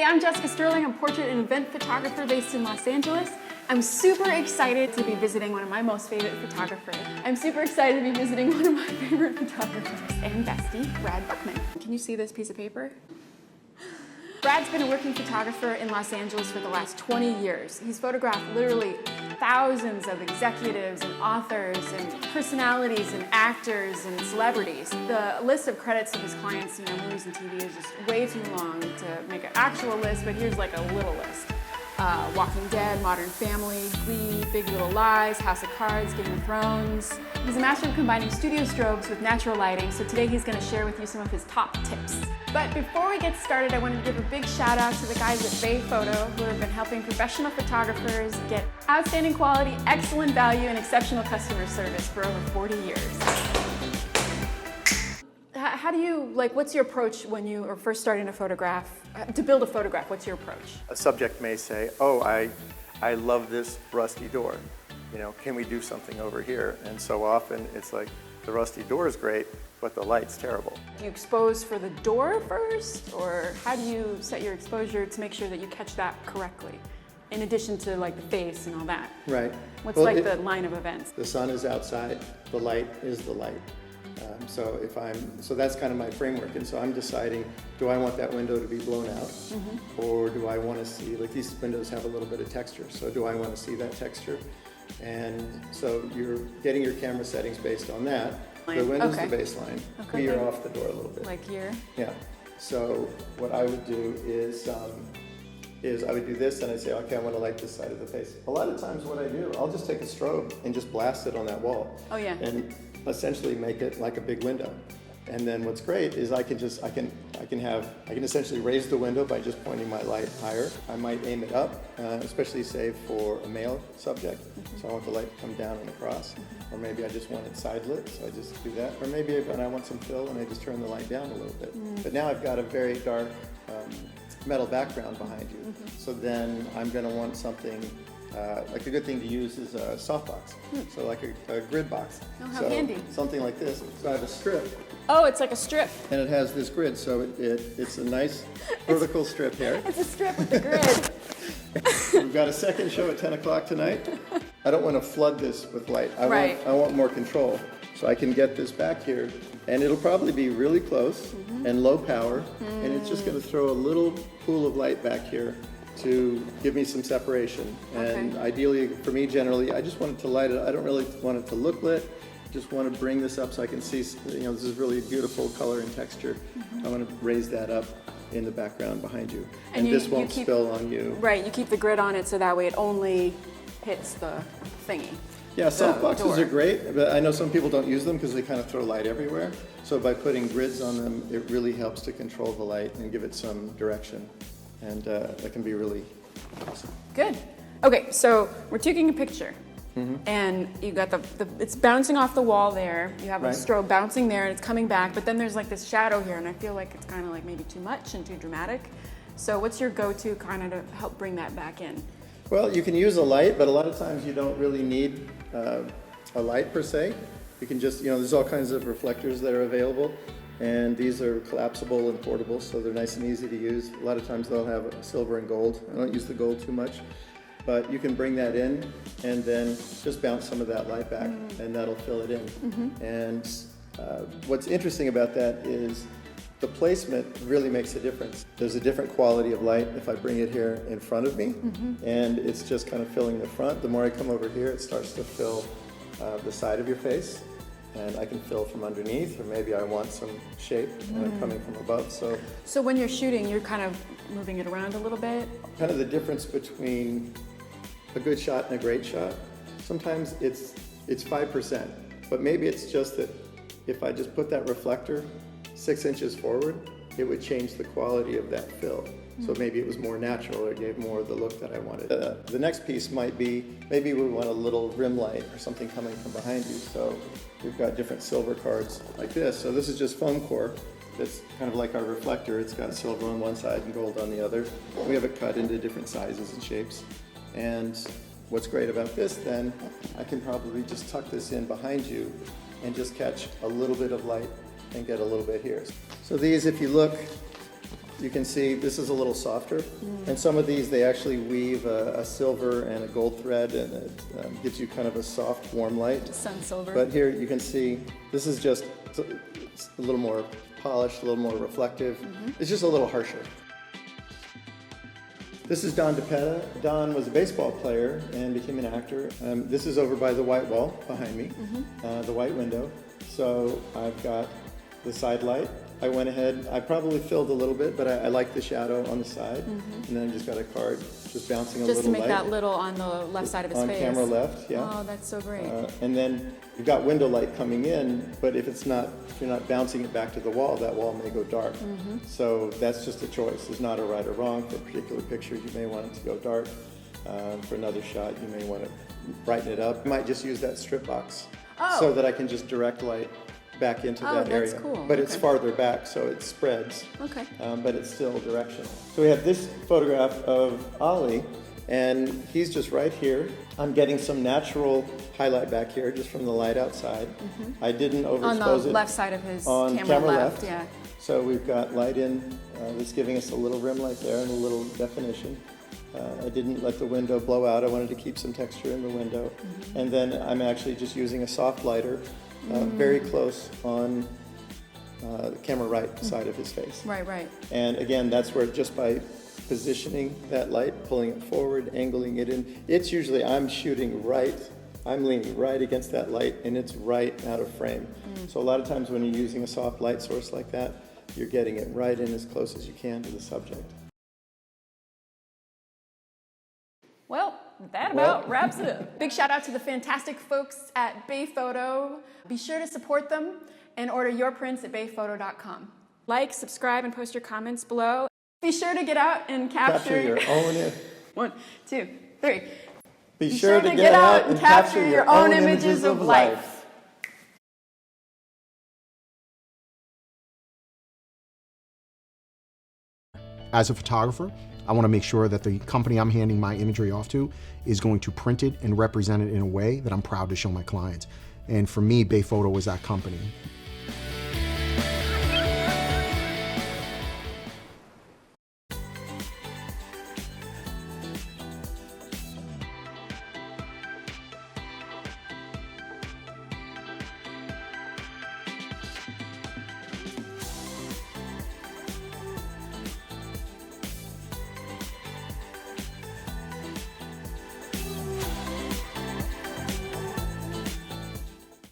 I'm Jessica Sterling. I'm a portrait and event photographer based in Los Angeles. I'm super excited to be visiting one of my most favorite photographers. I'm super excited to be visiting one of my favorite photographers and bestie, Brad Buckman. Can you see this piece of paper? Brad's been a working photographer in Los Angeles for the last 20 years. He's photographed literally thousands of executives and authors and personalities and actors and celebrities. The list of credits of his clients, movies and TV is just way too long to make an actual list, but here's like a little list. Walking Dead, Modern Family, Glee, Big Little Lies, House of Cards, Game of Thrones. He's a master of combining studio strobes with natural lighting, so today he's going to share with you some of his top tips. But before we get started, I want to give a big shout out to the guys at Bay Photo who have been helping professional photographers get outstanding quality, excellent value, and exceptional customer service for over 40 years. How do you, what's your approach when you are first starting to photograph, to build a photograph, what's your approach? A subject may say, oh, I love this rusty door. Can we do something over here? And so often it's like, the rusty door is great, but the light's terrible. Do you expose for the door first, or how do you set your exposure to make sure that you catch that correctly? In addition to the face and all that. Right. What's the line of events? The sun is outside, the light is the light. So that's kind of my framework, and so I'm deciding, do I want that window to be blown out, or do I want to see, these windows have a little bit of texture, so do I want to see that texture? And so you're getting your camera settings based on that. The window's the baseline. Okay. You're off the door a little bit. Like here? Yeah. So what I would do is I would do this, and I'd say, okay, I want to light this side of the face. A lot of times what I do, I'll just take a strobe and just blast it on that wall. Oh yeah. And essentially make it like a big window. And then what's great is I can essentially raise the window by just pointing my light higher. I might aim it up, especially say for a male subject. So I want the light to come down and across. Or maybe I just want it side lit, so I just do that. Or maybe when I want some fill and I just turn the light down a little bit. But now I've got a very dark metal background behind you. So then I'm gonna want something, a good thing to use is a softbox. So like a grid box. Oh, how handy. Something like this. So I have a strip. Oh, it's like a strip. And it has this grid, so it's a nice vertical strip here. It's a strip with a grid. We've got a second show at 10 o'clock tonight. I don't want to flood this with light. I want more control. So I can get this back here, and it'll probably be really close and low power, and it's just going to throw a little pool of light back here to give me some separation. And ideally, for me generally, I just want it to light it. I don't really want it to look lit. Just want to bring this up so I can see, this is really beautiful color and texture. I want to raise that up in the background behind you. And this won't spill on you. Right, you keep the grid on it so that way it only hits the thingy. Yeah, softboxes are great, but I know some people don't use them because they kind of throw light everywhere. So by putting grids on them, it really helps to control the light and give it some direction. And that can be really awesome. Good. Okay, so we're taking a picture. And you got it's bouncing off the wall there. You have a strobe bouncing there and it's coming back, but then there's this shadow here, and I feel like it's kind of maybe too much and too dramatic. So what's your go-to kind of to help bring that back in? Well, you can use a light, but a lot of times you don't really need a light per se. You can just, there's all kinds of reflectors that are available, and these are collapsible and portable, so they're nice and easy to use. A lot of times they'll have silver and gold. I don't use the gold too much. But you can bring that in and then just bounce some of that light back, and that'll fill it in. And what's interesting about that is the placement really makes a difference. There's a different quality of light if I bring it here in front of me, and it's just kind of filling the front. The more I come over here, it starts to fill the side of your face, and I can fill from underneath, or maybe I want some shape coming from above. So when you're shooting, you're kind of moving it around a little bit? Kind of the difference between a good shot and a great shot. Sometimes it's 5%, but maybe it's just that if I just put that reflector 6 inches forward, it would change the quality of that fill. So maybe it was more natural, or gave more of the look that I wanted. The next piece might be, maybe we want a little rim light or something coming from behind you. So we've got different silver cards like this. So this is just foam core. That's kind of like our reflector. It's got silver on one side and gold on the other. We have it cut into different sizes and shapes. And what's great about this then, I can probably just tuck this in behind you and just catch a little bit of light and get a little bit here. So these, if you look, you can see this is a little softer. And some of these, they actually weave a silver and a gold thread, and it gives you kind of a soft, warm light. Sun silver. But here you can see, this is just a little more polished, a little more reflective. It's just a little harsher. This is Don DePetta. Don was a baseball player and became an actor. This is over by the white wall behind me, the white window. So I've got the side light. I went ahead, I probably filled a little bit, but I like the shadow on the side. And then I just got a card just bouncing a little light. Just to make that little on the left side of his face. On camera left, yeah. Oh, that's so great. And then you've got window light coming in, but if you're not bouncing it back to the wall, that wall may go dark. So that's just a choice. There's not a right or wrong. For a particular picture, you may want it to go dark. For another shot, you may want to brighten it up. I might just use that strip box so that I can just direct light back into that area. That's cool. But it's farther back, so it spreads. Okay. But it's still directional. So we have this photograph of Ollie, and he's just right here. I'm getting some natural highlight back here just from the light outside. I didn't overexpose it. On the left side of his on camera left, left. yeah. So we've got light in, that's giving us a little rim light there and a little definition. I didn't let the window blow out. I wanted to keep some texture in the window. And then I'm actually just using a soft lighter very close on the camera right side of his face. Right. And again, that's where just by positioning that light, pulling it forward, angling it in, it's usually I'm shooting right, I'm leaning right against that light, and it's right out of frame. So a lot of times when you're using a soft light source like that, you're getting it right in as close as you can to the subject. Well, that about wraps it up. Big shout out to the fantastic folks at Bay Photo. Be sure to support them and order your prints at bayphoto.com. Like, subscribe, and post your comments below. Be sure to get out and capture your own. 1, 2, 3. Be sure to get out and capture your own images of life. As a photographer, I want to make sure that the company I'm handing my imagery off to is going to print it and represent it in a way that I'm proud to show my clients. And for me, Bay Photo is that company.